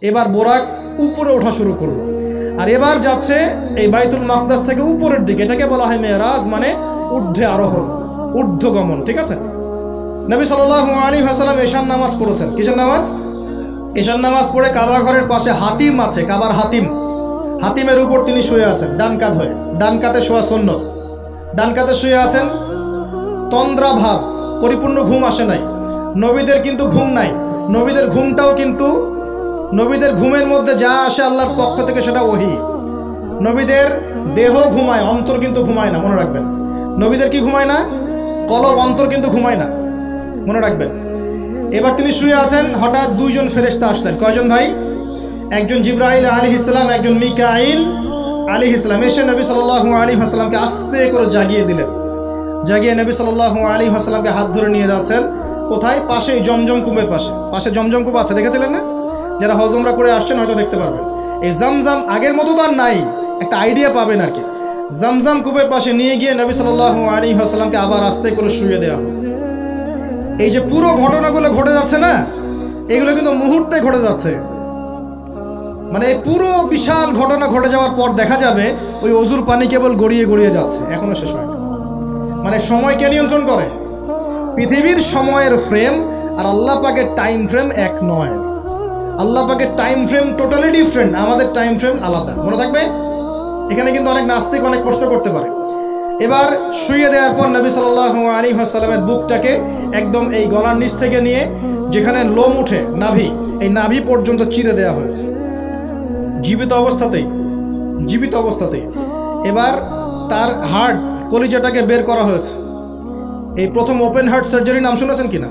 এবার বোরাক উপরে ওঠা শুরু করলো, আর এবার যাচ্ছে এই বাইতুল মাকদাস থেকে উপরের দিকে। এটাকে বলা হয় মেরাজ, মানে ঊর্ধ্বে আরোহণ, ঊর্ধ্বগমন। ঠিক আছে। নবী সাল্লাল্লাহু আলাইহি ওয়াসাল্লাম এশার নামাজ পড়েছেন। কিসের নামাজ? এশার নামাজ পড়ে কাবা ঘরের পাশে হাতিম আছে, কাবার হাতিম, হাতিমের উপর তিনি শুয়ে আছেন ডান কাত হয়ে। ডান কাতে শোয়া সুন্নত। ডান কাতে শুয়ে আছেন, তন্দ্রা ভাব, পরিপূর্ণ ঘুম আসে নাই। নবীদের কিন্তু ঘুম নাই। নবীদের ঘুমটাও কিন্তু, নবীদের ঘুমের মধ্যে যা আসে আল্লাহর পক্ষ থেকে সেটা ওহী। নবীদের দেহ ঘুমায়, অন্তর কিন্তু ঘুমায় না, মনে রাখবেন। নবীদের কি ঘুমায় না? কলব, অন্তর কিন্তু ঘুমায় না, মনে রাখবেন। এবার তিনি শুয়ে আছেন, হঠাৎ দুইজন ফেরেশতা আসলেন। কয়জন ভাই? একজন জিবরাইল আলাইহিস সালাম, একজন মিকাইল আলাইহিস সালাম। এসে নবী সাল্লাল্লাহু আলাইহি ওয়াসাল্লামকে আস্তে করে জাগিয়ে দিলেন। জাগিয়ে নবী সাল্লাল্লাহু আলাইহি ওয়াসাল্লামকে হাত ধরে নিয়ে যাচ্ছেন। কোথায়? পাশেই জমজম কূপের পাশে। পাশে জমজম কূপ আছে, দেখেছিলেন না? যারা হজ উমরা করে আসছেন হয়তো দেখতে পারবেন। এই জমজম আগের মতো তো আর নাই, একটা আইডিয়া পাবেন আর কি। জমজম কূপের পাশে নিয়ে গিয়ে নবী সাল্লাল্লাহু আলাইহি ওয়াসাল্লামকে আবার আস্তে করে শুয়ে দেওয়া হলো। এই যে পুরো ঘটনাগুলো ঘটে যাচ্ছে না, এগুলো কিন্তু মুহূর্তে ঘটে যাচ্ছে। মানে এই পুরো বিশাল ঘটনা ঘটে যাওয়ার পর দেখা যাবে ওই অজুর পানি কেবল গড়িয়ে গড়িয়ে যাচ্ছে, এখনো শেষ হয়নি। মানে সময়কে নিয়ন্ত্রণ করে। পৃথিবীর সময়ের ফ্রেম আর আল্লাহ পাকের টাইম ফ্রেম এক নয়। আল্লাহ পাকের টাইম ফ্রেম টোটালি ডিফারেন্ট, আমাদের টাইম ফ্রেম আলাদা, মনে থাকবে। এখানে কিন্তু অনেক নাস্তিক অনেক প্রশ্ন করতে পারে। এবার শুয়ে দেওয়ার পর নবী সাল্লাল্লাহু আলাইহি ওয়াসাল্লামের বুকটাকে একদম এই গলার নিচ থেকে নিয়ে যেখানে লোম উঠে, নাভি, এই নাভি পর্যন্ত চিরে দেওয়া হয়েছে, জীবিত অবস্থাতেই, জীবিত অবস্থাতেই। এবার তার হার্ট, কলিজাটাকে বের করা হয়েছে। এই প্রথম ওপেন হার্ট সার্জারি নাম শুনেছেন কিনা?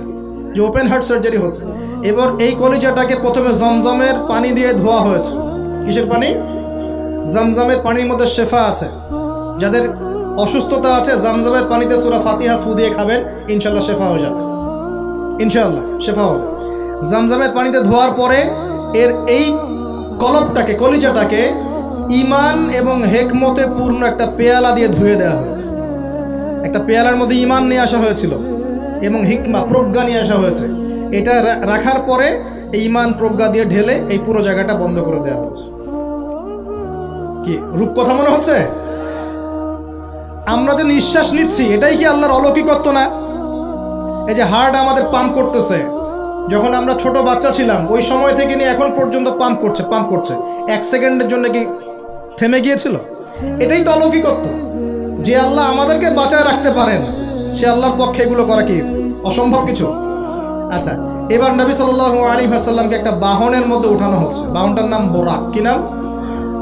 যে ওপেন হার্ট সার্জারি হচ্ছে। এবার এই কলিজাটাকে প্রথমে জমজমের পানি দিয়ে ধোয়া হয়েছে। কিসের পানি? জমজমের পানির মধ্যে শেফা আছে। যাদের অসুস্থতা আছে জমজমের পানিতে সূরা ফাতিহা ফু দিয়ে খাবেন, ইনশাআল্লাহ শেফা হয়ে যাবে, ইনশাআল্লাহ শেফা হবে। জমজমের পানিতে ধোয়ার পরে এর এই কলবটাকে, কলিজাটাকে ঈমান এবং হিকমতে পূর্ণ একটা পেয়ালা দিয়ে ধুয়ে দেওয়া হয়েছে। একটা পেয়ালার মধ্যে ঈমান নিয়ে আসা হয়েছিল এবং হিকমা, প্রজ্ঞা নিয়ে আসা হয়েছে। এটা রাখার পরে এই ঈমান প্রজ্ঞা দিয়ে ঢেলে এই পুরো জায়গাটা বন্ধ করে দেওয়া হয়েছে। কি রূপকথা মনে হচ্ছে? আমরা যে নিঃশ্বাস নিচ্ছি এটাই কি আল্লাহর অলৌকিকত্ব না? এই যে হার্ট আমাদের পাম্প করতেছে, যখন আমরা ছোট বাচ্চা ছিলাম ওই সময় থেকে নিয়ে এখন পর্যন্ত পাম্প করছে, পাম্প করছে। 1 সেকেন্ডের জন্য কি থেমে গিয়েছিল? এটাই তো অলৌকিকত্ব। যে আল্লাহ আমাদেরকে বাঁচায় রাখতে পারেন, সে আল্লাহর পক্ষে এগুলো করা কি অসম্ভব কিছু? আচ্ছা, এবার নবী সাল্লাল্লাহু আলাইহি ওয়াসাল্লামকে একটা বাহনের মধ্যে উঠানো হচ্ছে। বাহনটার নাম বোরাক। কি নাম?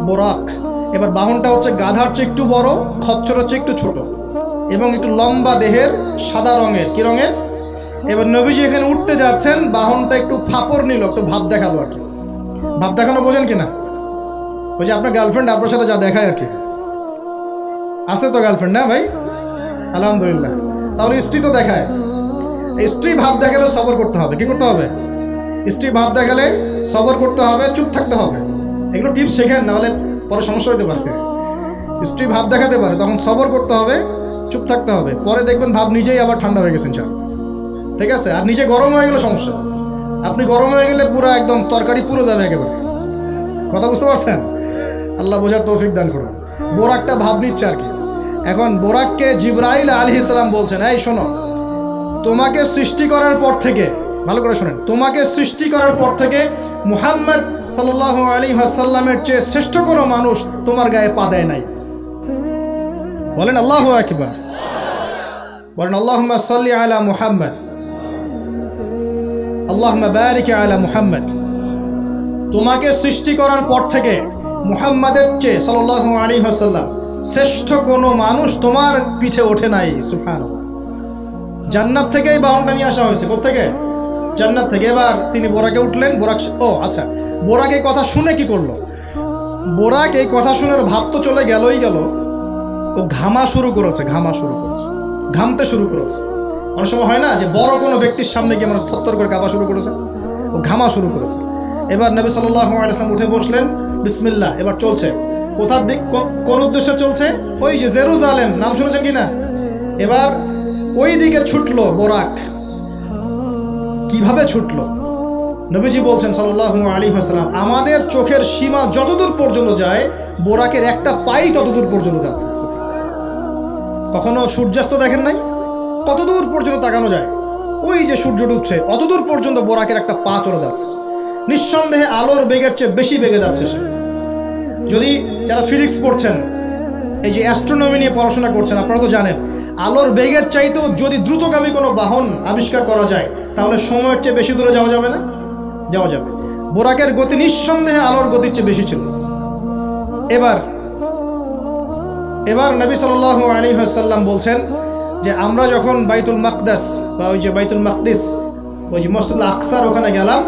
বোরাক। এবার বাহনটা হচ্ছে গাধার চেয়ে একটু বড়, খচ্চরের চেয়ে একটু ছোট এবং একটু লম্বা দেহের, সাদা রঙের। কি রঙের? এবার নবীজি এখানে উঠতে যাচ্ছেন, বাহনটা একটু ফাপড় নিল, একটু ভাব দেখালো আর কি। ভাব দেখানো বোঝেন কিনা? ওই যে আপনার গার্লফ্রেন্ড আপনার সাথে যা দেখায় আর কি। আছে তো গার্লফ্রেন্ড, না ভাই? আলহামদুলিল্লাহ। তাহলে স্ত্রী তো দেখায়। স্ত্রী ভাব দেখালে সবর করতে হবে। কি করতে হবে? স্ত্রী ভাব দেখালে সবর করতে হবে, চুপ থাকতে হবে। এগুলো টিপস শেখেন, নাহলে পরে সমস্যা হতে পারে। স্ত্রী ভাব দেখাতে পারে, তখন সবর করতে হবে, চুপ থাকতে হবে। পরে দেখবেন ভাব নিজেই আবার ঠান্ডা হয়ে গেছে ইনশাআল্লাহ। ঠিক আছে? আর নিজে গরম হয়ে গেলে সমস্যা। আপনি গরম হয়ে গেলে পুরো একদম তরকারি পুরো যাবে একেবারে। কথা বুঝতে পারছেন? আল্লাহ বোঝার তৌফিক দান করুন। বোরাকটা ভাব নিচ্ছে আর কি। এখন বোরাককে জিবরাইল আলাইহিস সালাম বলছেন, এই শোনো, তোমাকে সৃষ্টি করার পর থেকে, ভালো করে শোনেন, তোমাকে সৃষ্টি করার পর থেকে মুহাম্মদ সাল্লাল্লাহু আলাইহি ওয়াসাল্লামের চেয়ে শ্রেষ্ঠ কোনো মানুষ তোমার গায়ে পা দেয় নাই। বলেন আল্লাহু আকবার। বলেন আল্লাহুম্মা সাল্লি আলা মুহাম্মদ, আল্লাহুম্মা বারিক আলা মুহাম্মদ। তোমাকে সৃষ্টি করার পর থেকে মুহাম্মাদের চেয়ে সাল্লাল্লাহু আলাইহি ওয়াসাল্লাম শ্রেষ্ঠ কোনো মানুষ তোমার পিঠে ওঠে নাই। সুবহানাল্লাহ। জান্নাত থেকেই বাহনটা নিয়ে আসা হয়েছে। কোত্থেকে? জান্নাত থেকে। এবার তিনি বোরাকে উঠলেন। বোরাক, ও আচ্ছা, বোরাক এই কথা শুনে কি করলো? বোরাক এই কথা শুনে ভাব তো চলে গেলই গেল, ও ঘামা শুরু করেছে, ঘামা শুরু করেছে, ঘামতে শুরু করেছে। অনেক সময় হয় না যে বড় কোনো ব্যক্তির সামনে গিয়ে মানে থরথর করে কাঁপা শুরু করেছে, ও ঘামা শুরু করেছে। এবার নবী সাল্লাল্লাহু আলাইহি ওয়াসাল্লাম উঠে বসলেন, বিসমিল্লাহ। এবার চলছে। কোথার দিক, কোন উদ্দেশ্যে চলছে? ওই যে জেরুজালেম, নাম শুনেছেন কিনা? এবার ওই দিকে ছুটলো বোরাক। কিভাবে ছুটলো? নবীজি বলছেন সাল্লাল্লাহু আলাইহি ওয়াসাল্লাম, আমাদের চোখের সীমা যতদূর পর্যন্ত যায়, বোরাকের একটা পাই ততদূর পর্যন্ত যাচ্ছে। কখনো সূর্যাস্ত দেখেন নাই? কতদূর পর্যন্ত তাকানো যায়? ওই যে সূর্য ডুবছে অতদূর পর্যন্ত বোরাকের একটা পা চলে যাচ্ছে। নিঃসন্দেহে আলোর বেগের চেয়ে বেশি বেগে যাচ্ছে সে। যদি যারা ফিজিক্স পড়ছেন, এই যে অ্যাস্ট্রোনমি নিয়ে পড়াশোনা করছেন, আপনারা তো জানেন আলোর বেগের চাইতেও যদি দ্রুতগামী কোনো বাহন আবিষ্কার করা যায়, তাহলে সময়ের চেয়ে বেশি দূরে যাওয়া যাবে না? যাওয়া যাবে। বোরাকের গতি নিঃসন্দেহে আলোর গতির চেয়ে বেশি ছিল। এবার নবী সাল্লাল্লাহু আলাইহি ওয়াসাল্লাম বলছেন যে আমরা যখন বাইতুল মাকদাস বা ওই যে বাইতুল মাকদিস, ওই যে মসজিদুল আকসার ওখানে গেলাম,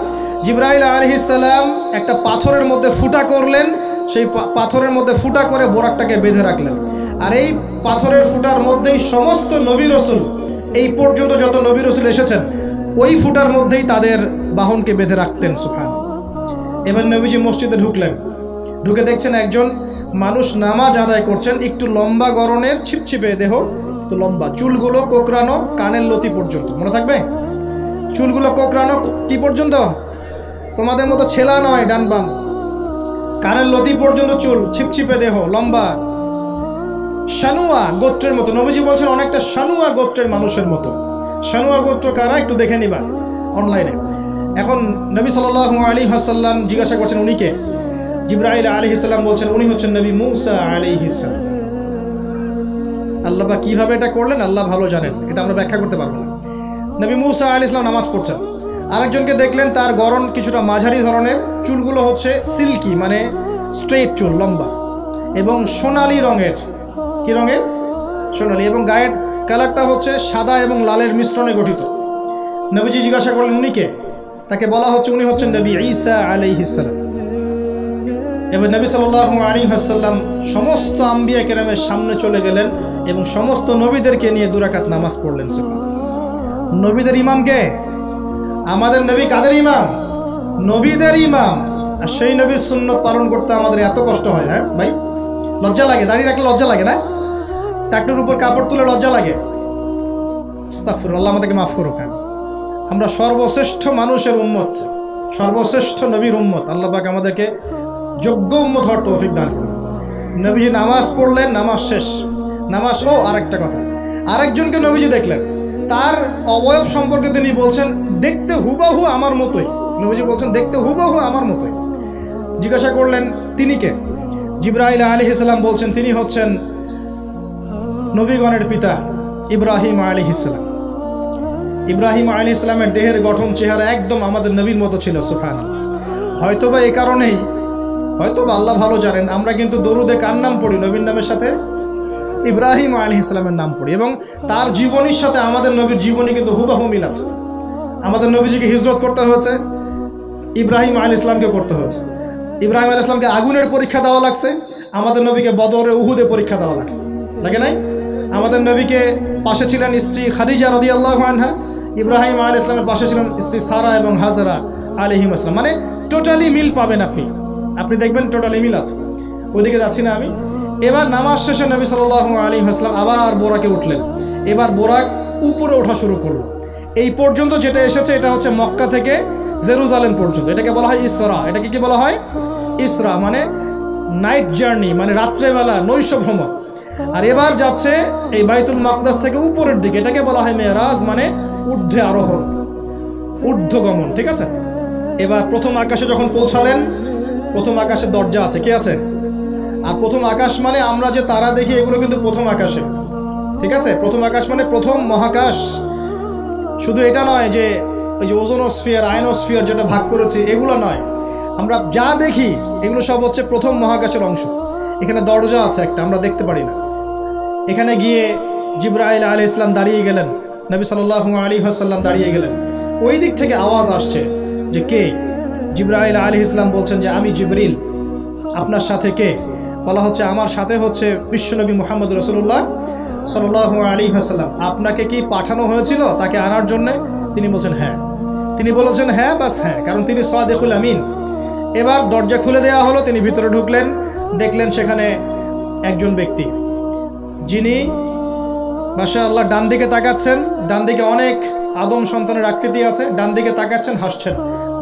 জিবরাইল আলাইহিস সালাম একটা পাথরের মধ্যে ফুটা করলেন, সেই পাথরের মধ্যে ফুটা করে বোরাকটাকে বেঁধে রাখলেন। আর এই পাথরের ফুটার মধ্যেই সমস্ত নবী রসুল, এই পর্যন্ত যত নবী রসুল এসেছেন, ওই ফুটার মধ্যেই তাদের বাহনকে বেঁধে রাখতেন। সুবহানাল্লাহ। এবার নবীজি মসজিদে ঢুকলেন, ঢুকে দেখছেন একজন মানুষ নামাজ আদায় করছেন, একটু লম্বা গড়নের, ছিপছিপে দেহ, তো লম্বা, চুলগুলো কোকড়ানো কানের লতি পর্যন্ত। মনে থাকবে? চুলগুলো কোকড়ানো কি পর্যন্ত? তোমাদের মতো ছেলা নয় ডান বাম, কানের লতি পর্যন্ত চুল, ছিপছিপে দেহ, লম্বা, শানুয়া গোত্রের মতো। নবীজি বলছেন অনেকটা শানুয়া গোত্রের মানুষের মতো। শানুয়া গোত্র কারা একটু দেখে নিবা অনলাইনে। এখন নবী সাল্লাল্লাহু আলাইহি ওয়াসাল্লাম জিজ্ঞাসা করছেন উনি কে? জিবরাইল আলাইহিস সালাম বলছেন উনি হচ্ছেন নবী মূসা আলাইহিস সালাম। আল্লাহ বা কিভাবে এটা করলেন আল্লাহ ভালো জানেন, এটা আমরা ব্যাখ্যা করতে পারবো না। নবী মূসা আলাইহিস সালাম নামাজ পড়ছেন, আরেকজনকে দেখলেন তার গড়ন কিছুটা মাঝারি ধরনের, চুলগুলো হচ্ছে সিল্কি মানে স্ট্রেট চুল, লম্বা এবং সোনালি রঙের। কি রঙের? সোনালি। এবং গায়ের কালারটা হচ্ছে সাদা এবং লালের মিশ্রণে গঠিত। নবীজি জিজ্ঞাসা করলেন উনি কে? তাকে বলা হচ্ছে উনি হচ্ছেন নবী ঈসা আলাইহিস সালাম। এবার নবী সাল্লাল্লাহু আলাইহি ওয়াসাল্লাম সমস্ত আম্বিয়া কেরামের সামনে চলে গেলেন এবং সমস্ত নবীদেরকে নিয়ে 2 রাকাত নামাজ পড়লেন। নবীদের ইমাম কে? আমাদের নবী কাদের ইমাম? নবীদের ইমাম। আর সেই নবীর সুন্নত পালন করতে আমাদের এত কষ্ট হয় না ভাই? লজ্জা লাগে? দাঁড়িয়ে রাখলে লজ্জা লাগে না? টাকনুর উপর কাপড় তুলে লজ্জা লাগে? আস্তাগফিরুল্লাহ, আল্লাহ আমাদেরকে মাফ করুক। আমরা সর্বশ্রেষ্ঠ মানুষের উম্মত, সর্বশ্রেষ্ঠ নবীর উম্মত। আল্লাহ পাক আমাদেরকে যোগ্য উম্মত হওয়ার তৌফিক দান করুন। নবীজি নামাজ পড়লেন, নামাজ শেষ। নামাজ, ও আরেকটা কথা, আরেকজনকে নবীজি দেখলেন, তার অবয়ব সম্পর্কে তিনি বলছেন দেখতে হুবাহু আমার মতোই। নবীজি বলছেন দেখতে হুবাহু আমার মতোই। জিজ্ঞাসা করলেন তিনি কে? জিবরাইল আলাইহিস সালাম বলছেন তিনি হচ্ছেন নবীগণের পিতা ইব্রাহিম আলাইহিস সালাম। ইব্রাহিম আলাইহিস সালামের দেহের গঠন, চেহারা একদম আমাদের নবীর মতো ছিল। সুবহানাল্লাহ। হয়তোবা এই কারণেই, হয়তোবা আল্লাহ ভালো জানেন, আমরা কিন্তু দরুদে কার নাম পড়ি? নবীর নামের সাথে ইব্রাহিম আলাইহিস সালামের নাম পড়ি, এবং তার জীবনীর সাথে আমাদের নবীর জীবনী কিন্তু হুবহু মিল আছে। আমাদের নবীজিকে হিজরত করতে হয়েছে, ইব্রাহিম আলাইহিস সালামকে করতে হয়েছে। ইব্রাহিম আলাইহিস সালামকে আগুনের পরীক্ষা দেওয়া লাগছে, আমাদের নবীকে বদরে উহুদে পরীক্ষা দেওয়া লাগছে, লাগে নাই? আমাদের নবীকে পাশে ছিলেন স্ত্রী খাদিজা রাদিয়াল্লাহু আনহা, ইব্রাহিম আলাইহিস সালামের পাশে ছিলেন স্ত্রী সারা এবং হাজারা আলাইহিস সালাম। মানে টোটালি মিল পাবেন আপনি দেখবেন টোটালি মিল আছে। ওইদিকে যাচ্ছি না আমি। এবার নামাজ শেষে নবী সাল্লাল্লাহু আলাইহি ওয়াসাল্লাম আবার বোরাকে উঠলেন। এবার বোরাক উপরে ওঠা শুরু করলো। এই পর্যন্ত যেটা এসেছে এটা হচ্ছে মক্কা থেকে জেরুজালেম পর্যন্ত, এটাকে বলা হয় ইসরা। এটাকে কি বলা হয়? ইসরা মানে নাইট জার্নি, মানে রাত্রেবেলা নৈশ ভ্রমণ। আর এবার যাচ্ছে এই বাইতুল মাকদাস থেকে উপরের দিকে, এটাকে বলা হয় মেরাজ, মানে ঊর্ধ্বে আরোহণ, ঊর্ধ্বগমন। ঠিক আছে? এবার প্রথম আকাশে যখন পৌঁছালেন, প্রথম আকাশের দরজা আছে, কে আছে? আর প্রথম আকাশ মানে আমরা যে তারা দেখি এগুলো কিন্তু প্রথম আকাশে। ঠিক আছে? প্রথম আকাশ মানে প্রথম মহাকাশ। শুধু এটা নয় যে ওই যে ওজোনোস্ফিয়ার, আয়নোস্ফিয়ার যেটা ভাগ করেছি, এগুলো নয়। আমরা যা দেখি এগুলো সব হচ্ছে প্রথম মহাকাশের অংশ। এখানে দরজা আছে একটা, আমরা দেখতে পারি না। এখানে গিয়ে জিবরাইল আলাইহিস সালাম দাঁড়িয়ে গেলেন, নবী সাল্লাল্লাহু আলাইহি ওয়াসাল্লাম দাঁড়িয়ে গেলেন। ওই দিক থেকে আওয়াজ আসছে যে কে? জিবরাইল আলাইহিস সালাম বলছেন যে আমি জিবরিল। আপনার সাথে কে? বলা হচ্ছে আমার সাথে হচ্ছে বিশ্বনবী মুহাম্মদ রাসূলুল্লাহ সাল্লাল্লাহু আলাইহি ওয়াসাল্লাম। আপনাকে কি পাঠানো হয়েছিল তাকে আনার জন্য? তিনি বলছেন হ্যাঁ। তিনি বলেছেন হ্যাঁ, বাস হ্যাঁ, কারণ তিনি সাদিকুল আমিন। এবার দরজা খুলে দেওয়া হলো, তিনি ভিতরে ঢুকলেন, দেখলেন সেখানে একজন ব্যক্তি যিনি মাশাআল্লাহ ডান দিকে তাকাচ্ছেন, ডান দিকে অনেক আদম সন্তানের আকৃতি আছে, ডান দিকে তাকাচ্ছেন, হাসছেন,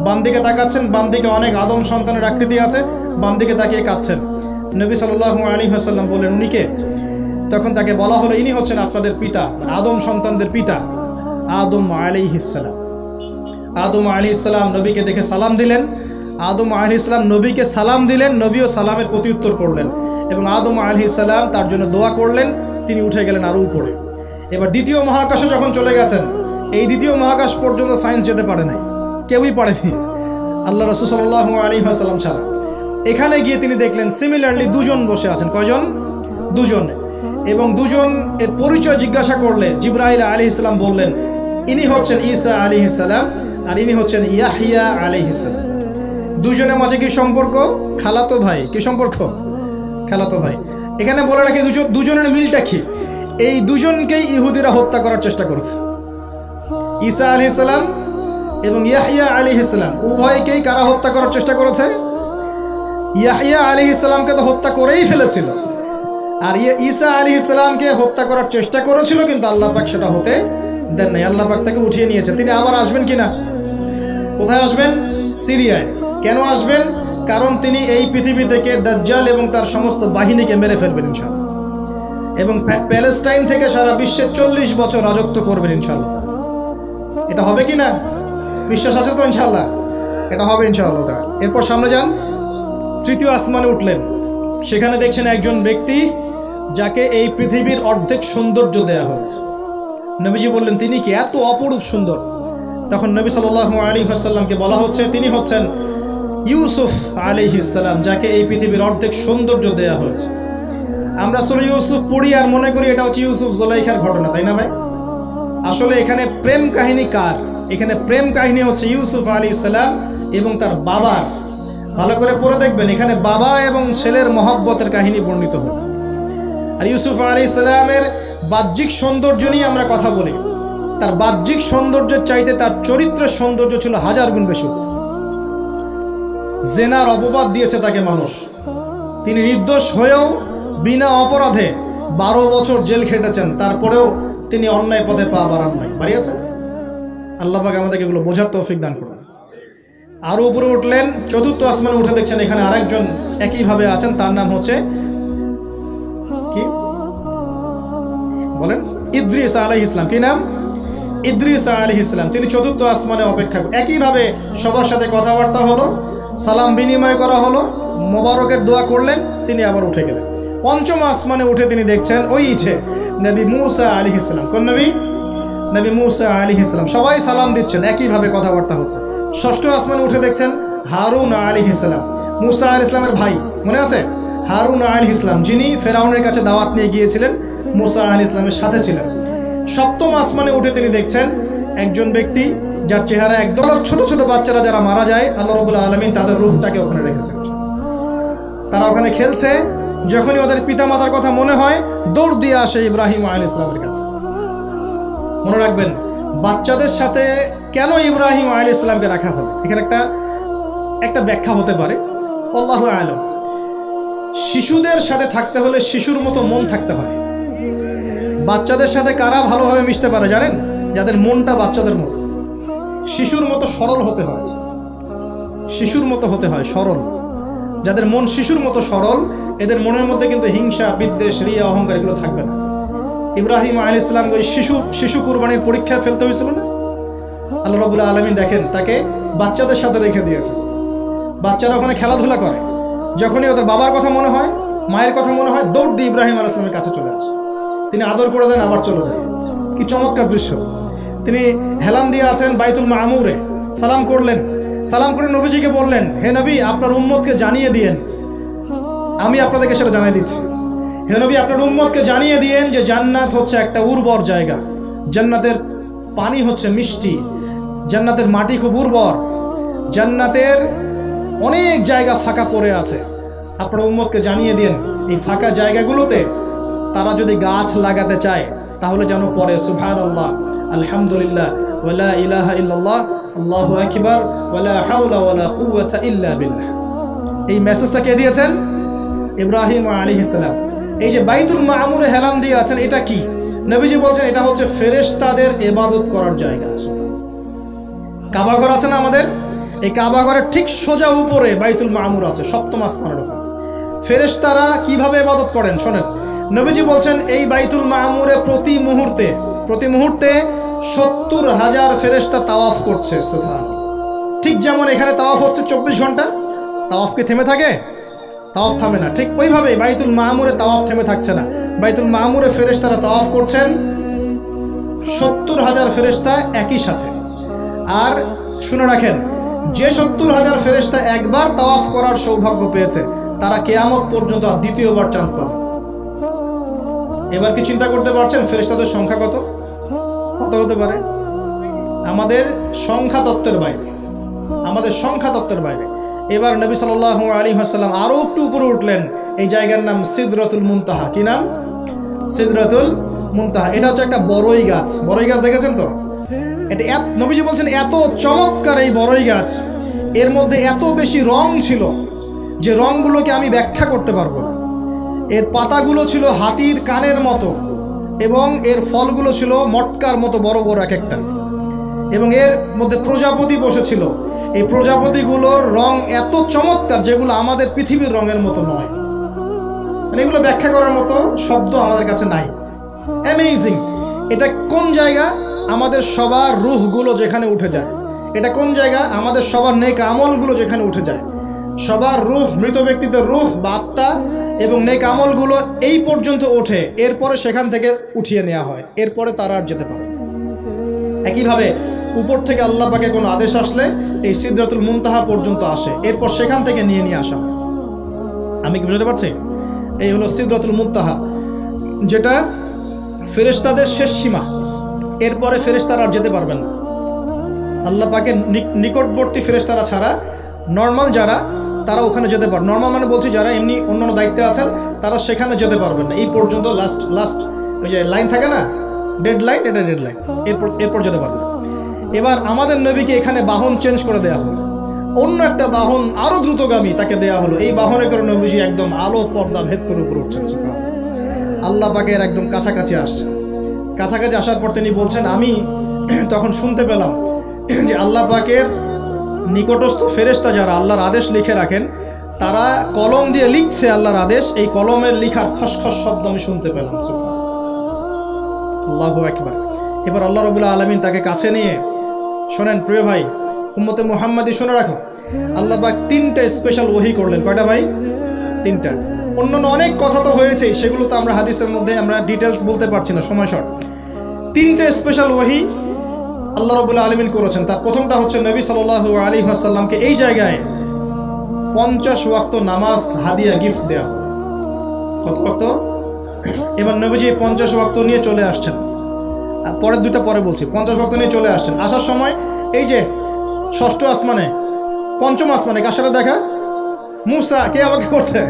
বাম দিকে তাকাচ্ছেন, বাম দিকে অনেক আদম সন্তানের আকৃতি আছে, বাম দিকে তাকিয়ে কাঁদছেন। নবী সাল্লাল্লাহু আলাইহি ওয়াসাল্লাম বললেন, উনি কে? তখন তাকে বলা হলো, ইনি হচ্ছেন আপনাদের পিতা, আদম সন্তানদের পিতা, আদম আলাইহিস সালাম। আদম আলাইহিস সালাম নবীকে দেখে সালাম দিলেন। আদম আলাইহিস সালাম নবীকে সালাম দিলেন, নবীও সালামের প্রত্যুত্তর করলেন এবং আদম আলাইহিস সালাম তার জন্য দোয়া করলেন। তিনি উঠে গেলেন আরও উপরে। এবার দ্বিতীয় মহাকাশে যখন চলে গেছেন, এই দ্বিতীয় মহাকাশ পর্যন্ত সায়েন্স যেতে পারে নাই, কেউই পারেনি আল্লাহ রাসূল সাল্লাল্লাহু আলাইহি ওয়াসাল্লাম ছাড়া। এখানে গিয়ে তিনি দেখলেন সিমিলারলি দুজন বসে আছেন। কয়জন? দুজন। এবং দুজন এর পরিচয় জিজ্ঞাসা করলে জিবরাইল আলাইহিস সালাম বললেন, ইনি হচ্ছেন ঈসা আলাইহিস সালাম আর ইনি হচ্ছেন ইয়াহইয়া আলাইহিস সালাম। দুজনের মাঝে কি সম্পর্ক? খালাতো ভাই। কি সম্পর্ক? খালাতো ভাই। এখানে বলে রাখি দুজনের মিলটা কি? এই দুজনকেই ইহুদিরা হত্যা করার চেষ্টা করেছে। ঈসা আলাইহিস সালাম এবং ইয়াহইয়া আলাইহিস সালাম উভয়কেই কারা হত্যা করার চেষ্টা করেছে? ইয়াহইয়া আলাইহিস সালামকে তো হত্যা করেই ফেলেছিল, আর ঈসা আলাইহিস সালামকে হত্যা করার চেষ্টা করেছিল, কিন্তু আল্লাহ পাক সেটা হতে দেন নাই। আল্লাহ পাক তাকে উঠিয়ে নিয়েছে। তিনি আবার আসবেন কিনা? কোথায় আসবেন? সিরিয়ায়। কেন আসবেন? কারণ তিনি এই পৃথিবী থেকে দাজ্জাল এবং তার সমস্ত বাহিনীকে মেরে ফেলবেন ইনশাআল্লাহ, এবং প্যালেস্টাইন থেকে সারা বিশ্বে 40 বছর রাজত্ব করবেন ইনশাআল্লাহ। এটা হবে কি না? বিশ্বাস আছে তো ইনশাআল্লাহ? এটা হবে ইনশাআল্লাহ। এরপর সামনে যান, তৃতীয় আসমানে উঠলেন। সেখানে দেখছেন একজন ব্যক্তি যাকে এই পৃথিবীর অর্ধেক সৌন্দর্য দেয়া হয়েছে। নবীজি বললেন, তিনি কি এত অপরূপ সুন্দর? তখন নবী সাল্লাল্লাহু আলাইহি ওয়াসাল্লামকে বলা হচ্ছে, তিনি হচ্ছেন ইউসুফ আলাইহিস সালাম, যাকে এই পৃথিবীর অর্ধেক সৌন্দর্য দেয়া হয়েছে। আমরা সূরা ইউসুফ পড়ি আর মনে করি এটা হচ্ছে ইউসুফ জুলাইখার ঘটনা, তাই না ভাই? আসলে এখানে প্রেম কাহিনী কার? এখানে প্রেম কাহিনী হচ্ছে ইউসুফ আলাইহিস সালাম এবং তার বাবার। ভালো করে পড়ে দেখবেন, এখানে বাবা এবং ছেলের মহব্বতের কাহিনী বর্ণিত হয়েছে। আর ইউসুফ আলাইহিস সালামের বাহ্যিক সৌন্দর্য নিয়ে আমরা কথা বলি, তার বাহ্যিক সৌন্দর্যের চাইতে তার চরিত্রের সৌন্দর্য ছিল 1000 গুণ বেশি। জেনার অপবাদ দিয়েছে তাকে মানুষ, তিনি নির্দোষ হয়েও বিনা অপরাধে 12 বছর জেল খেটেছেন, তারপরেও তিনি অন্যায় পথে পা বাড়ান নাই, বাড়িয়েছেন। আল্লাহ পাক আমাদেরকে এগুলো বোঝার তৌফিক দান করুন। আরও উপরে উঠলেন, চতুর্থ আসমানে উঠে দেখছেন এখানে আরেকজন একইভাবে আছেন, তার নাম হচ্ছে কি বলেন? ইদ্রিস আলাইহিস সালাম। কি নাম? ইদ্রিস আলাইহিস সালাম। তিনি চতুর্থ আসমানে অপেক্ষা করেন। একইভাবে সবার সাথে কথাবার্তা হলো, সালাম বিনিময় করা হলো, মোবারকের দোয়া করলেন, তিনি আবার উঠে গেলেন। পঞ্চম আসমানে উঠে তিনি দেখছেন ওই ইচ্ছে নবী মুসা আলাইহিস সালাম। কোন নবী? নবী মুসা আলাইহিস সালাম। সবাই সালাম দিচ্ছেন, একইভাবে কথাবার্তা হচ্ছে। ষষ্ঠ আসমানে উঠে দেখছেন হারুন আলাইহিস সালাম, মুসা আলাইহিস সালামের ভাই, মনে আছে? হারুন আলাইহিস সালাম, যিনি ফেরাউনের কাছে দাওয়াত নিয়ে গিয়েছিলেন, মুসা আলাইহিস সালামের সাথে ছিলেন। সপ্তম আসমানে উঠে তিনি দেখছেন একজন ব্যক্তি যার চেহারা একদম ছোট ছোট বাচ্চারা যারা মারা যায়, আল্লাহ রাব্বুল আলামিন তাদের রূহটাকে ওখানে রেখেছেন। তারা ওখানে খেলছে, যখনই ওদের পিতামাতার কথা মনে হয় দৌড় দিয়ে আসে ইব্রাহিম আলাইহিস সালামের কাছে। মনে রাখবেন, বাচ্চাদের সাথে কেন ইব্রাহিম আলাইহিস সালামকে রাখা হবে, এখানে একটা ব্যাখ্যা হতে পারে, আল্লাহু আ'লাম। শিশুদের সাথে থাকতে হলে শিশুর মতো মন থাকতে হয়। বাচ্চাদের সাথে কারা ভালোভাবে মিশতে পারে জানেন? যাদের মনটা বাচ্চাদের মতো, শিশুর মতো সরল হতে হয়, শিশুর মতো হতে হয়, সরল। যাদের মন শিশুর মতো সরল, এদের মনের মধ্যে কিন্তু হিংসা, বিদ্বেষ, রিয়া, অহংকার এগুলো থাকবে না। ইব্রাহিম আলাইহিস সালাম ওই শিশু কুরবানির পরীক্ষায় ফেলতে হয়েছিল না? আল্লাহ রাব্বুল আলামিন দেখেন তাকে বাচ্চাদের সাথে রেখে দিয়েছে। বাচ্চারা ওখানে খেলাধুলা করে, যখনই ওদের বাবার কথা মনে হয়, মায়ের কথা মনে হয়, দৌড় দিয়ে ইব্রাহিম আলাইহিস সালামের কাছে চলে আসে। তিনি আদর করে দেন, আবার চলে যায়। কি চমৎকার দৃশ্য! তিনি হেলান দিয়ে আছেন বাইতুল মামুরে, সালাম করলেন, সালাম করে নবীজিকে বললেন, হে নবী, আপনার উম্মতকে জানিয়ে দিয়েন, আমি আপনাদেরকে সেটা জানিয়ে দিচ্ছি। হে নবী, আপনার উম্মতকে জানিয়ে দিয়েন যে জান্নাত হচ্ছে একটা উর্বর জায়গা, জান্নাতের পানি হচ্ছে মিষ্টি, জান্নাতের মাটি খুব উর্বর, জান্নাতের অনেক জায়গা ফাঁকা পড়ে আছে। আপনার উম্মতকে জানিয়ে দিন এই ফাঁকা জায়গাগুলোতে তারা যদি গাছ লাগাতে চায় তাহলে যেন পড়ে সুবহানাল্লাহ, আলহামদুলিল্লাহ, ওয়ালা ইলাহা ইল্লাল্লাহ, আল্লাহু আকবার, ওয়ালা হাওলা ওয়ালা কুওয়াতা ইল্লা বিল্লাহ। এই মেসেজটা কে দিয়েছেন? ইব্রাহিম আলাইহিস সালাম। এই যে বাইতুল মামুরে হেলান দিয়ে আছেন, এটা কি? নবীজি বলছেন এটা হচ্ছে ফেরেশতাদের ইবাদত করার জায়গা। কাবা ঘর আছে না আমাদের, এই কাবা ঘরের ঠিক সোজা উপরে বাইতুল মামুর আছে, সপ্তম আসমানের উপর। ফেরেশতারা কিভাবে ইবাদত করেন শোনেন। নবীজি বলছেন এই বাইতুল মামুরে প্রতি মুহূর্তে 70,000 ফেরেশতা তাওয়াফ করছে। সুবহানাল্লাহ। ঠিক যেমন এখানে তাওয়াফ হচ্ছে 24 ঘন্টা, তাওয়াফ কি থেমে থাকে? তাওয়াফ থামে না। ঠিক ওইভাবে বাইতুল মামুরে তাওয়াফ থেমে থাকছে না। বাইতুল মামুরে ফেরেশতারা তাওয়াফ করছেন 70,000 ফেরেশতা একই সাথে। আর শুনে রাখেন, যে 70,000 ফেরেশতা একবার তাওয়াফ করার সৌভাগ্য পেয়েছে তারা কিয়ামত পর্যন্ত আর দ্বিতীয়বার চান্স পাবে। এবার কি চিন্তা করতে পারছেন ফেরেশতাদের সংখ্যা কত কত হতে পারে? আমাদের সংখ্যা তত্ত্বের বাইরে, আমাদের সংখ্যা তত্ত্বের বাইরে। এবার নবী সাল্লাল্লাহু আলাইহি ওয়াসাল্লাম আরো একটু উপরে উঠলেন। এই জায়গার নাম সিদরাতুল মুনতাহা। কি নাম? সিদরাতুল মুনতাহা। এটা হচ্ছে একটা বড়ই গাছ। বড়ই গাছ দেখেছেন তো? এটা নবীজি বলছেন এত চমৎকার এই বড়ই গাছ, এর মধ্যে এত বেশি রং ছিল যে রংগুলোকে আমি ব্যাখ্যা করতে পারবো না। এর পাতাগুলো ছিল হাতির কানের মতো এবং এর ফলগুলো ছিল মটকার মতো বড় বড় এক একটা, এবং এর মধ্যে প্রজাপতি বসেছিল। এই প্রজাপতিগুলোর রং এত চমৎকার যেগুলো আমাদের পৃথিবীর রঙের মতো নয়। মানে এগুলো ব্যাখ্যা করার মতো শব্দ আমাদের কাছে নাই। অ্যামেজিং। এটা কোন জায়গা? আমাদের সবার রূহগুলো যেখানে উঠে যায়। এটা কোন জায়গা? আমাদের সবার নেক আমলগুলো যেখানে উঠে যায়। সবার রূহ, মৃত ব্যক্তিদের রূহ বা আত্মা এবং নেক আমলগুলো এই পর্যন্ত ওঠে, এরপরে সেখান থেকে উঠিয়ে নেওয়া হয়, এরপরে তারা আর যেতে পারে। একইভাবে উপর থেকে আল্লাহ পাকের কোনো আদেশ আসলে এই সিদরাতুল মুনতাহা পর্যন্ত আসে, এরপর সেখান থেকে নিয়ে আসা হয়। আমি কি বুঝতে পারছি? এই হলো সিদরাতুল মুনতাহা, যেটা ফেরেশতাদের শেষ সীমা। এরপরে ফেরেশতারা আর যেতে পারবেন না। আল্লাহ পাকের নিকটবর্তী ফেরেশতারা ছাড়া নর্মাল যারা, তারা ওখানে যেতে পারবে। নর্মাল মানে বলছি যারা এমনি অন্যান্য দায়িত্বে আছেন তারা সেখানে যেতে পারবেন না। এই পর্যন্ত লাস্ট ওই যে লাইন থাকে না, ডেড লাইন, এটা ডেড লাইন, এরপর যেতে পারবে। এবার আমাদের নবীকে এখানে বাহন চেঞ্জ করে দেওয়া হলো, অন্য একটা বাহন আরো দ্রুতগামী তাকে দেওয়া হলো। এই বাহনে করে নবীজি একদম আলো পর্দা ভেদ করে উপরে উঠছেন। আল্লাহ পাকের একদম কাছাকাছি আসছেন। কাছাকাছি আসার পর তিনি বলছেন, আমি তখন শুনতে পেলাম যে আল্লাহ পাকের নিকটস্থ ফেরেশতা যারা আল্লাহর আদেশ লিখে রাখেন, তারা কলম দিয়ে লিখছে আল্লাহর আদেশ। এই কলমের লিখার খসখস শব্দ আমি শুনতে পেলাম। আল্লাহু আকবার। এবার আল্লাহ রাব্বুল আলামিন তাকে কাছে নিয়ে, শোনেন প্রিয় ভাই, উম্মতে মুহাম্মাদি শুনে রাখো, আল্লাহ পাক 3টা স্পেশাল ওহী করলেন। কয়টা ভাই? 3টা। অন্যান্য অনেক কথা তো হয়েছে, সেগুলো তো আমরা হাদিসের মধ্যে আমরা ডিটেলস বলতে পারছি না, সময় শর্ট। 3টে স্পেশাল ওহী আল্লাহ রাব্বুল আলামিন করেছেন। তার প্রথমটা হচ্ছে নবী সাল্লাল্লাহু আলাইহি ওয়াসাল্লামকে এই জায়গায় 50 ওয়াক্ত নামাজ হাদিয়া গিফট দেয়া। কত ওয়াক্ত? এবার নবীজি 50 ওয়াক্ত নিয়ে চলে আসছেন। পরের দুইটা পরে বলছি। 50 ওয়াক্ত নিয়ে চলে আসছেন। আসার সময় এই যে ষষ্ঠ আসমানে, পঞ্চম আসমানে কার সাথে দেখা? মুসা। কে আমাকে করছে?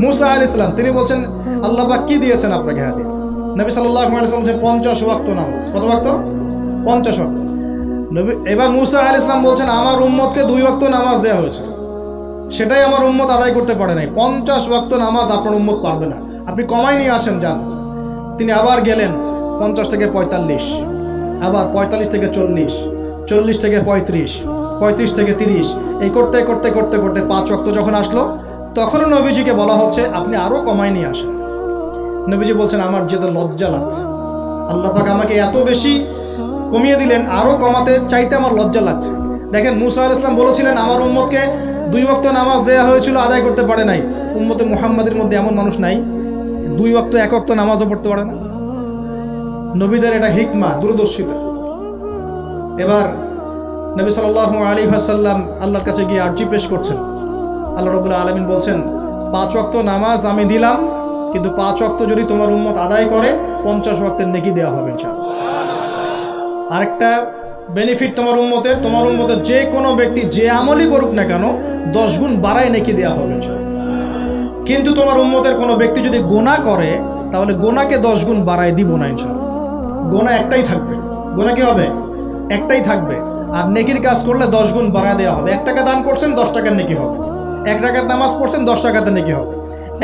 মুসা আলাইহিস সালাম। তিনি বলছেন, আল্লাহ পাক কি দিয়েছেন আপনাকে হাদিয়া? নবী সাল্লাল্লাহু আলাইহি ওয়াসাল্লাম বলছেন 50 ওয়াক্ত নামাজ। কত ওয়াক্ত? 50 ওয়াক্ত। নবী এবার মুসা আলাইহিস সালাম বলছেন, আমার উম্মতকে 2 ওয়াক্ত নামাজ দেওয়া হয়েছে, সেটাই আমার উম্মত আদায় করতে পারে নাই। 50 ওয়াক্ত নামাজ আপনার উম্মত পারবে না, আপনি কমাই নিয়ে আসেন, যান। তিনি আবার গেলেন 50 থেকে 45, আবার 45 থেকে 40, 40 থেকে 35, 35 থেকে 30, এই করতে করতে করতে করতে 5 ওয়াক্ত যখন আসলো, তখনও নবীজিকে বলা হচ্ছে আপনি আরও কমাই নিয়ে আসেন। নবীজি বলছেন, আমার যেতে লজ্জা লাগছে, আল্লাহ পাক আমাকে এত বেশি কমিয়ে দিলেন, আরও কমাতে চাইতে আমার লজ্জা লাগছে। দেখেন, মুসা আলাইহিস সালাম বলেছিলেন আমার উম্মতকে 2 ওয়াক্ত নামাজ দেওয়া হয়েছিল, আদায় করতে পারে নাই। উম্মতে মুহাম্মাদের মধ্যে এমন মানুষ নাই 2 ওয়াক্ত 1 ওয়াক্ত নামাজও পড়তে পারে না। নবীদের এটা হিকমা, দূরদর্শিতা। এবার নবী সাল্লাল্লাহু আলাইহি ওয়াসাল্লাম আল্লাহর কাছে গিয়ে আরজি পেশ করছেন। আল্লাহ রাব্বুল আলামিন বলছেন, 5 ওয়াক্ত নামাজ আমি দিলাম, কিন্তু 5 ওয়াক্ত যদি তোমার উম্মত আদায় করে 50 ওয়াক্তের নেকি দেওয়া হবে ইনশাআল্লাহ। আরেকটা বেনিফিট তোমার উম্মতের যে কোনো ব্যক্তি যে আমলই করুক না কেন 10 গুণ বাড়ায় নেকি দেওয়া হবে ইনশাআল্লাহ। কিন্তু তোমার উম্মতের কোনো ব্যক্তি যদি গুনাহ করে তাহলে গুনাহকে 10 গুণ বাড়ায় দিব না ইনশাআল্লাহ। গুনাহ একটাই থাকবে, গুনাহ কি হবে? একটাই থাকবে। আর নেকির কাজ করলে 10 গুণ বাড়ায় দেওয়া হবে। 1 টাকা দান করছেন 10 টাকার নেকি হবে, 1 রাকাত নামাজ পড়ছেন 10 টাকাতে নেকি হবে,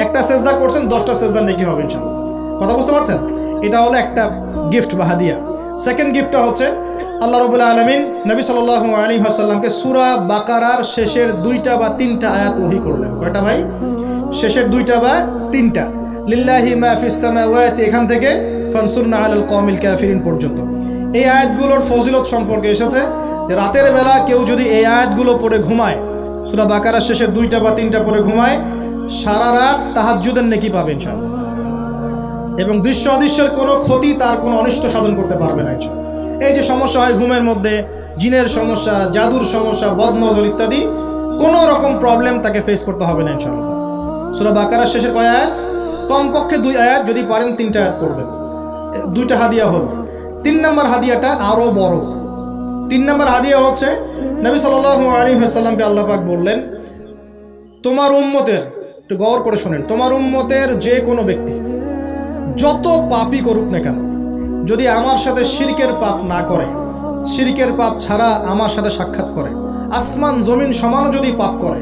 একটা সেজদা করছেন 10টা সেজদার নেকি হবে ইনশাআল্লাহ। কথা বুঝতে পারছেন? এটা হলো একটা গিফট বা হাদিয়া। সেকেন্ড গিফটটা হচ্ছে আল্লাহ রাব্বুল আলামিন নবী সাল্লাল্লাহু আলাইহি ওয়াসাল্লামকে সূরা বাকারার শেষের 2টা বা 3টা আয়াত ওহী করলেন। কয়টা ভাই? শেষের 2টা বা 3টা। লিল্লাহি মা ফিস সামাওয়াতি এখান থেকে ফানসুরনা আলাল কওমিল কাফিরিন পর্যন্ত। এই আয়াতগুলোর ফজিলত সম্পর্কে এসেছে যে রাতের বেলা কেউ যদি এই আয়াতগুলো পড়ে ঘুমায়, সূরা বাকারার শেষের 2টা বা 3টা পড়ে ঘুমায়, সারা রাত তাহাজ্জুদের নেকি পাবে ইনশাআল্লাহ। এবং দৃশ্য অদৃশ্যের কোনো ক্ষতি, তার কোনো অনিষ্ট সাধন করতে পারবে না ইনশাআল্লাহ। এই যে সমস্যা হয় ঘুমের মধ্যে, জিনের সমস্যা, জাদুর সমস্যা, বদনজর ইত্যাদি, কোনো রকম প্রবলেম তাকে ফেস করতে হবে না ইনশাআল্লাহ। সূরা বাকারার শেষের কয় আয়াত? কমপক্ষে 2 আয়াত, যদি পারেন 3টা আয়াত পড়বেন। 2টা হাদিয়া হল। 3 নম্বর হাদিয়াটা আরও বড়। 3 নম্বর হাদিয়া হচ্ছে নবী সাল্লাল্লাহু আলাইহি ওয়াসাল্লামকে আল্লাহ পাক বললেন, তোমার উম্মতের, একটু গৌর করে শোনেন, তোমার উম্মতের যে কোনো ব্যক্তি যত পাপই করুক না কেন, যদি আমার সাথে শিরকের পাপ না করে, শিরকের পাপ ছাড়া আমার সাথে সাক্ষাৎ করে, আসমান জমিন সমান যদি পাপ করে,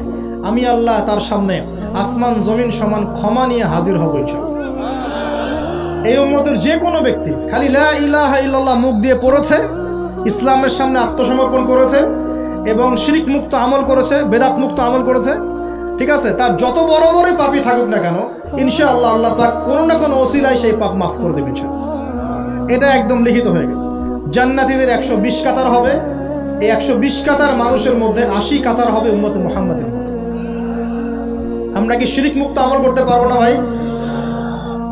আমি আল্লাহ তার সামনে আসমান জমিন সমান ক্ষমা নিয়ে হাজির হব ইনশাআল্লাহ। এই উম্মতের যে কোনো ব্যক্তি খালি লা ইলাহা ইল্লাল্লাহ মুখ দিয়ে পড়েছে, ইসলামের সামনে আত্মসমর্পণ করেছে এবং শিরক মুক্ত আমল করেছে, বেদাত মুক্ত আমল করেছে, ঠিক আছে, তার যত বড় বড় পাপই থাকুক না কেন, ইনশাআল্লাহ আল্লাহ পাক কোনো না কোনো ওসিলায় সেই পাপ মাফ করে দেবেন ইনশাআল্লাহ। এটা একদম লিখিত হয়ে গেছে। জান্নাতীদের 120 কাতার হবে। এই 120 কাতার মানুষের মধ্যে 80 কাতার হবে উম্মতে মুহাম্মাদের মধ্যে। আমরা কি শিরক মুক্ত আমল করতে পারবো না ভাই?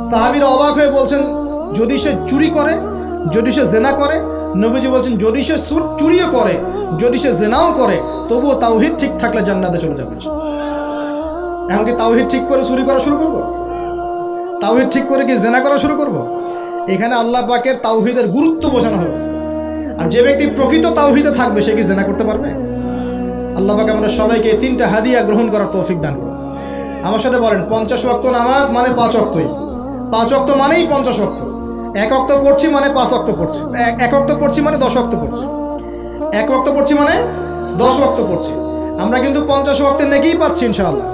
সাহাবীরা অবাক হয়ে বলছেন, যদি সে চুরি করে, যদি সে জেনা করে, নবীজি বলছেন যদি সে চুরিও করে, যদি সে জেনাও করে, তবুও তাওহীদ ঠিক থাকলে জান্নাতে চলে যাবে। এখন কি তাওহীদ ঠিক করে চুরি করা শুরু করব? তাওহীদ ঠিক করে কি জেনা করা শুরু করব? এখানে আল্লাহ পাকের তাওহীদের গুরুত্ব বোঝানো হয়েছে। আর যে ব্যক্তি প্রকৃত তাওহীদে থাকবে সে কি জেনা করতে পারবে? আল্লাহ পাক আমরা সবাইকে 3টা হাদিয়া গ্রহণ করার তৌফিক দান করুন। আমার সাথে বলেন, 50 ওয়াক্ত নামাজ মানে 5 ওয়াক্তই। 5 ওয়াক্ত মানেই 50 ওয়াক্ত। 1 ওয়াক্ত পড়ছি মানে 5 ওয়াক্ত পড়ছি। 1 ওয়াক্ত পড়ছি মানে 10 ওয়াক্ত পড়ছি। 1 ওয়াক্ত পড়ছি মানে 10 ওয়াক্ত পড়ছি। আমরা কিন্তু 50 ওয়াক্তের নেকিই পাচ্ছি ইনশাআল্লাহ।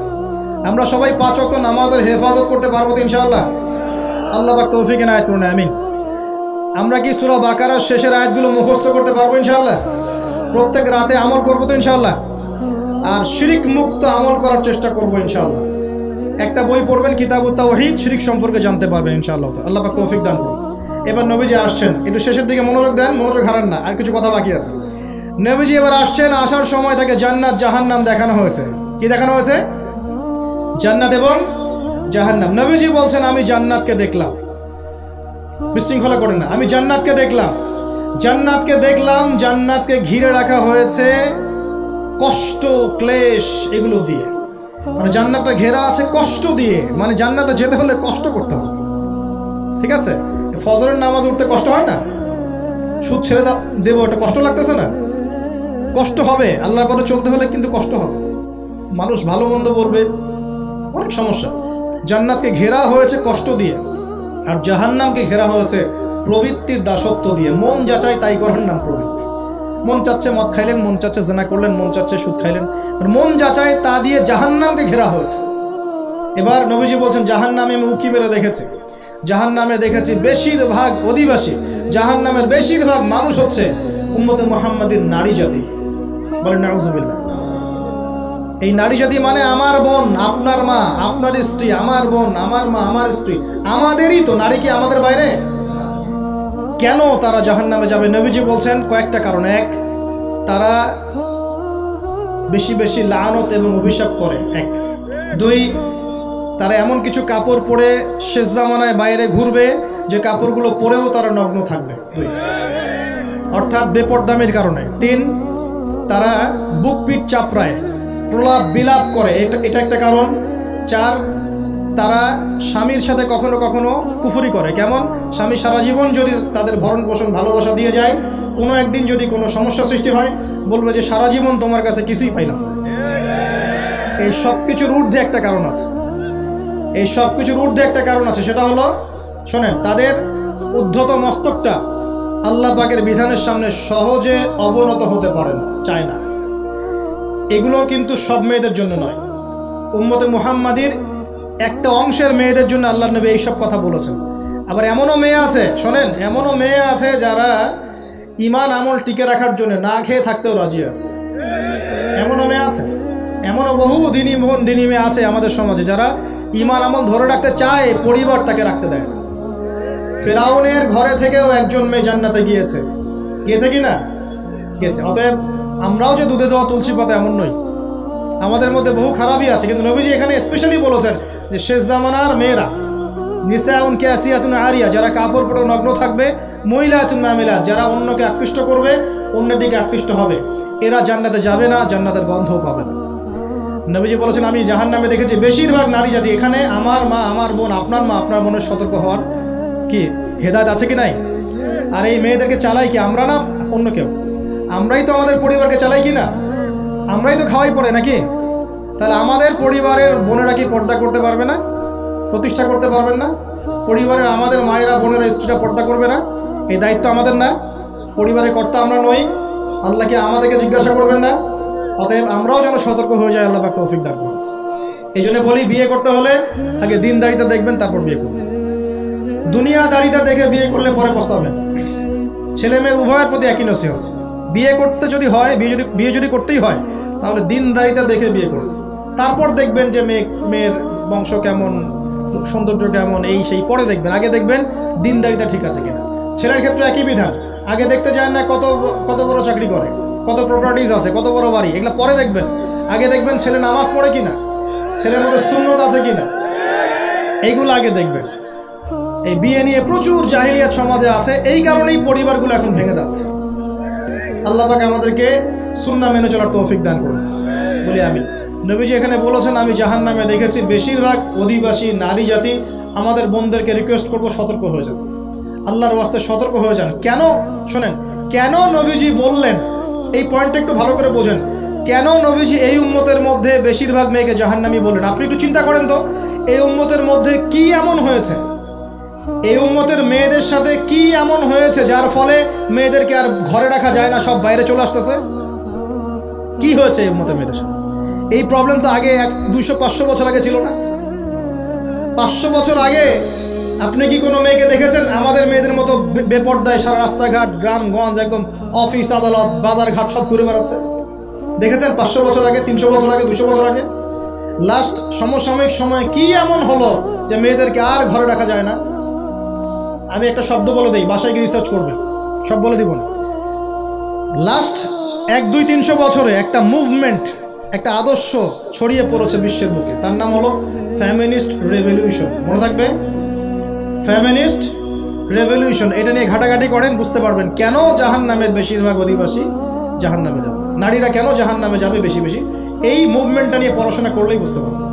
আমরা সবাই 5 ওয়াক্ত নামাজের হেফাজত করতে পারবো তো ইনশাআল্লাহ? আল্লাহ পাক তৌফিক এনায়েত করুন, আমিন। আমরা কি সূরা বাকারার শেষের আয়াতগুলো মুখস্থ করতে পারবো ইনশাআল্লাহ? প্রত্যেক রাতে আমল করবো তো ইনশাআল্লাহ? আর শিরক মুক্ত আমল করার চেষ্টা করবো ইনশাআল্লাহ। একটা বই পড়বেন, কিতাবুত তাওহীদ, শিরক সম্পর্কে জানতে পারবেন ইনশাআল্লাহ। আল্লাহ পাক তৌফিক দান করুন। এবার নবীজি আসছেন, একটু শেষের দিকে মনোযোগ দেন, মনোযোগ হারান না, আর কিছু কথা বাকি আছে। নবীজি এবার আসছেন, আসার সময় তাকে জান্নাত জাহান্নাম দেখানো হয়েছে। কি দেখানো হয়েছে? জান্নাত এবং জাহান্নাম। নবীজি বলছেন, আমি জান্নাতকে দেখলাম। বিশৃঙ্খলা করেন না, আমি জান্নাতকে দেখলাম। জান্নাতকে দেখলাম, জান্নাতকে ঘিরে রাখা হয়েছে কষ্ট, ক্লেশ, এগুলো দিয়ে। মানে জান্নাতটা ঘেরা আছে কষ্ট দিয়ে, মানে জান্নাতে যেতে হলে কষ্ট করতে হবে, ঠিক আছে? ফজরের নামাজ উঠতে কষ্ট হয় না? সুদ ছেড়ে দেবো, এটা কষ্ট লাগতেছে না? কষ্ট হবে। আল্লাহর পথে চলতে হলে কিন্তু কষ্ট হবে। মানুষ ভালো মন্দ বলবে, অনেক সমস্যা। জান্নাতকে ঘেরা হয়েছে কষ্ট দিয়ে, আর জাহান্নামকে ঘেরা হয়েছে প্রবৃত্তির দাসত্ব দিয়ে। মন যাচাই তাই করার নাম প্রবৃত্তি। মন চাচ্ছে মদ খাইলেন, মন চাচ্ছে জেনা করলেন, মন চাচ্ছে সুদ খাইলেন, মন যাচাই তা দিয়ে জাহান্নামকে ঘেরা হয়েছে। এবার নবীজি বলছেন, জাহান্নামে আমি উকি মেরে দেখেছি, জাহান্নামে দেখেছি বেশিরভাগ অধিবাসী, জাহান্নামের বেশিরভাগ মানুষ হচ্ছে উম্মতে মুহাম্মাদের নারী জাতি। বলেন নাউজুবিল্লাহ। এই নারী জাতি মানে আমার বোন, আপনার মা, আপনার স্ত্রী, আমার বোন, আমার মা, আমার স্ত্রী, আমাদেরই তো। নারী কি আমাদের বাইরে? কেন তারা জাহান্নামে যাবে? নবীজি বলছেন কয়েকটা কারণ। 1, তারা বেশি বেশি লানত এবং অভিশাপ করে। 1, 2, তারা এমন কিছু কাপড় পরে শেষ জামানায় বাইরে ঘুরবে যে কাপড়গুলো পরেও তারা নগ্ন থাকবে, 2, অর্থাৎ বেপরদামির কারণে। 3, তারা বুক পিঠ চাপড়ায়, প্রলাপ বিলাপ করে, এটা একটা কারণ। 4, তারা স্বামীর সাথে কখনো কখনো কুফরি করে। কেমন? স্বামী সারা জীবন যদি তাদের ভরণ পোষণ ভালোবাসা দিয়ে যায়, কোনো একদিন যদি কোনো সমস্যা সৃষ্টি হয়, বলবে যে সারা জীবন তোমার কাছে কিছুই পাইলাম। এই সব কিছুর ঊর্ধ্বে একটা কারণ আছে। এই সব কিছুর ঊর্ধ্বে একটা কারণ আছে, সেটা হলো, শোনেন, তাদের উদ্ধত মস্তকটা আল্লাহ পাকের বিধানের সামনে সহজে অবনত হতে পারে না, চায় না। এগুলো কিন্তু সব মেয়েদের জন্য নয়, উম্মতে মুহাম্মাদির একটা অংশের মেয়েদের জন্য আল্লাহর নবী এইসব কথা বলেছেন। আবার এমনও মেয়ে আছে, শোনেন, এমনও মেয়ে আছে যারা ইমান আমল টিকে রাখার জন্য না খেয়ে থাকতেও রাজি আছে। এমনও মেয়ে আছে, এমনও বহু দিনী মেয়ে আছে আমাদের সমাজে যারা ইমান আমল ধরে রাখতে চায়, পরিবার তাকে রাখতে দেয় না। ফেরাউনের ঘরে থেকেও একজন মেয়ে জান্নাতে গিয়েছে কি না? গিয়েছে। অতএব আমরাও যে দুধে দেওয়া তুলসী পাতা এমন নই, আমাদের মধ্যে বহু খারাপই আছে। কিন্তু নবীজি এখানে স্পেশালি বলেছেন যে শেষ জামানার মেয়েরা নিসাউন কাসিয়াতুন আরিয়া, যারা কাপড় পরে নগ্ন থাকবে, মহিলাতুন মামিলাত, যারা অন্যকে আকৃষ্ট করবে, অন্যের দিকে আকৃষ্ট হবে, এরা জান্নাতে যাবে না, জান্নাতের গন্ধও পাবে না। নবীজি বলেছেন আমি জাহান্নামে দেখেছি বেশিরভাগ নারী জাতি। এখানে আমার মা, আমার বোন, আপনার মা, আপনার বোনের সতর্ক হওয়ার কি হেদায়েত আছে কি নাই? আর এই মেয়েদেরকে চালাই কি আমরা না অন্য কেউ? আমরাই তো আমাদের পরিবারকে চালাই কি না? আমরাই তো খাওয়াই পড়ে নাকি? তাহলে আমাদের পরিবারের বোনেরা কি পর্দা করতে পারবে না? প্রতিষ্ঠা করতে পারবেন না? পরিবারের আমাদের মায়েরা, বোনেরা, স্ত্রীরা পর্দা করবে না? এই দায়িত্ব আমাদের না? পরিবারের কর্তা আমরা নই? আল্লাহকে আমাদেরকে জিজ্ঞাসা করবেন না? অতএব আমরাও যেন সতর্ক হয়ে যাই, আল্লাহ পাক তৌফিক দান করুন। এই জন্য বলি, বিয়ে করতে হলে আগে দিনদারিতা দেখবেন, তারপর বিয়ে করবেন। দুনিয়াদারিতা দেখে বিয়ে করলে পরে পস্তাবেন। ছেলে মেয়ে উভয়ের প্রতি একই নসিহত, বিয়ে করতে যদি হয়, বিয়ে যদি করতেই হয়, তাহলে দিনদারিতা দেখে বিয়ে করুন। তারপর দেখবেন যে মেয়ের বংশ কেমন, সৌন্দর্য কেমন, এই সেই পরে দেখবেন। আগে দেখবেন দিনদারিতা ঠিক আছে কিনা। ছেলের ক্ষেত্রে একই বিধান, আগে দেখতে চান না কত বড় চাকরি করে, কত প্রপার্টিজ আছে, কত বড় বাড়ি, এগুলো পরে দেখবেন। আগে দেখবেন ছেলে নামাজ পড়ে কিনা, ছেলের মধ্যে সুন্নত আছে কিনা, এইগুলো আগে দেখবেন। এই বিয়ে নিয়ে প্রচুর জাহিলিয়াত সমাজে আছে, এই কারণেই পরিবারগুলো এখন ভেঙে যাচ্ছে। আল্লাহ পাক আমাদেরকে সুন্নাহ মেনে চলার তৌফিক দান করুন, বলি আমিন। নবীজি এখানে বলেছেন আমি জাহান্নামে দেখেছি বেশিরভাগ অধিবাসী নারী জাতি। আমাদের বোনদেরকে রিকোয়েস্ট করবো, সতর্ক হয়ে যান, আল্লাহর ওয়াস্তে সতর্ক হয়ে যান। কেন শোনেন, কেন নবীজি বললেন এই পয়েন্টটা একটু ভালো করে বোঝেন। কেন নবীজি এই উম্মতের মধ্যে বেশিরভাগ মেয়েকে জাহান্নামী বললেন? আপনি একটু চিন্তা করেন তো, এই উম্মতের মধ্যে কি এমন হয়েছে, এই উম্মতের মেয়েদের সাথে কি এমন হয়েছে যার ফলে মেয়েদেরকে আর ঘরে রাখা যায় না, সব বাইরে চলে আসতেছে? কি হয়েছে এই উম্মতের মেয়েদের সাথে? এই প্রবলেম তো আগে 200-500 বছর আগে ছিল না। 500 বছর আগে আপনি কি কোনো মেয়েকে দেখেছেন আমাদের মেয়েদের মতো বেপর্দায় সারা রাস্তাঘাট, গ্রামগঞ্জ, একদম অফিস আদালত বাজার ঘাট সব ঘুরে বেড়াচ্ছে? দেখেছেন 500 বছর আগে, 300 বছর আগে, 200 বছর আগে? লাস্ট সমসাময়িক সময়ে কি এমন হলো যে মেয়েদেরকে আর ঘরে রাখা যায় না? আমি একটা শব্দ বলে দিই, বাসায় গিয়ে রিসার্চ করবেন, সব বলে দিব না। লাস্ট 100-200-300 বছরে একটা মুভমেন্ট, একটা আদর্শ ছড়িয়ে পড়েছে বিশ্বের বুকে, তার নাম হলো ফেমিনিস্ট রেভলিউশন। মনে থাকবে, ফেমিনিস্ট রেভলিউশন। এটা নিয়ে ঘাটাঘাটি করেন, বুঝতে পারবেন কেন জাহান্নামের বেশিরভাগ অধিবাসী জাহান্নামে যাবে, নারীরা কেন জাহান্নামে যাবে বেশি বেশি। এই মুভমেন্টটা নিয়ে পড়াশোনা করলেই বুঝতে পারবেন।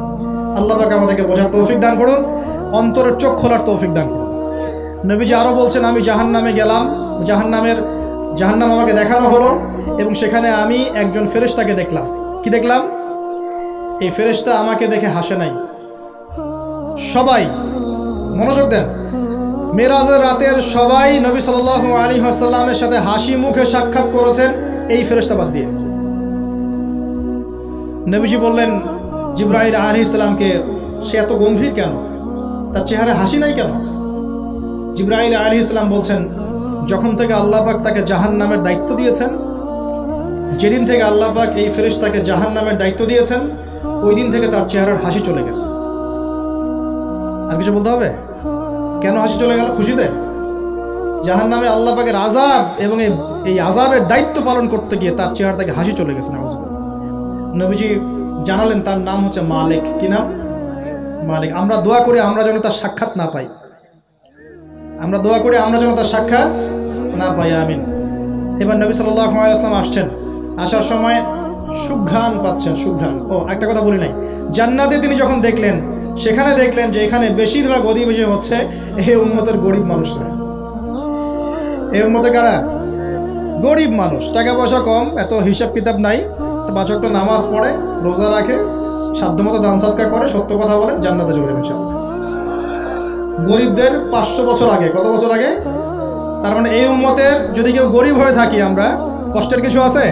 আল্লাহ পাক আমাদেরকে বোঝার তৌফিক দান করুন, অন্তরের চোখ খোলার তৌফিক দান করুন। নবীজি আরও বলছেন আমি জাহান্নামে গেলাম, জাহান্নাম আমাকে দেখানো হলো এবং সেখানে আমি একজন ফেরেশতাকে দেখলাম। কি দেখলাম? এই ফেরেশতা আমাকে দেখে হাসে নাই। সবাই মনোযোগ দেন, মেরাজের রাতের সবাই নবী সাল্লাল্লাহু আলাইহি ওয়াসাল্লামের সাথে হাসি মুখে সাক্ষাৎ করেছেন এই ফেরেশতা বাদ দিয়ে। নবীজি বললেন জিবরাইল আলাইহিস সালামকে, সে এত গম্ভীর কেন, তার চেহারা হাসি নাই কেন? জিবরাইল আলাইহিস সালাম বলছেন যখন থেকে আল্লাহ পাক তাকে জাহান্নামের দায়িত্ব দিয়েছেন, যেদিন থেকে আল্লাহ পাক এই ফেরেশতাকে জাহান্নামের দায়িত্ব দিয়েছেন, ওই দিন থেকে তার চেহারার হাসি চলে গেছে। আর কিছু বলতে হবে? কেন হাসি চলে গেল? খুশিতে? জাহান্নামে আল্লাহ পাকের আযাব এবং এই আযাবের দায়িত্ব পালন করতে গিয়ে তার চেহারা থেকে হাসি চলে গেছে। নবীজি জানালেন তার নাম হচ্ছে মালিক। কি নাম? মালিক। আমরা দোয়া করি আমরা যেন তার সাক্ষাৎ না পাই, আমরা দোয়া করি আমরা যেন তার সাক্ষাৎ না পাই, আমিন। এবার নবী সাল্লাল্লাহু আলাইহি ওয়াসাল্লাম আসছেন, আসার সময় সুঘ্রাণ পাচ্ছেন, সুঘ্রাণ। ও একটা কথা বলি নাই, জান্নাতে তিনি যখন দেখলেন, সেখানে দেখলেন যে এখানে বেশিরভাগ অধিবাসী হচ্ছে এই উম্মতের গরিব মানুষরা। এই উম্মতে কারা? গরিব মানুষ, টাকা পয়সা কম, এত হিসাব কিতাব নাই, 5 ওয়াক্ত নামাজ পড়ে, রোজা রাখে, সাধ্যমতো দান সদকা করে, সত্য কথা বলে, জান্নাতে চলে যাবে ইনশাআল্লাহ। গরিবদের 500 বছর আগে, কত বছর আগে? তার মানে এই উম্মতের যদি কেউ গরিব হয়ে থাকি আমরা, কষ্টের কিছু আছে?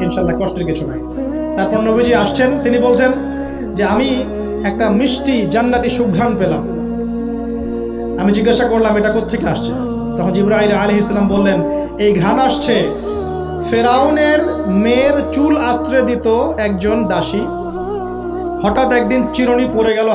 ইনশাআল্লাহ কষ্টের কিছু নাই। তারপর নবীজি আসছেন, তিনি বলছেন যে আমি একটা মিষ্টি জান্নাতি সুঘ্রাণ পেলাম। আমি জিজ্ঞাসা করলাম এটা কোত্থেকে আসছে? তখন জিবরাইল আলাইহিস সালাম বললেন, এই ঘ্রাণ আসছে ফেরাউনের মেয়ের চুল আঁচড়ে দিত একজন দাসী, হঠাৎ একদিন চিরুনি পড়ে গেল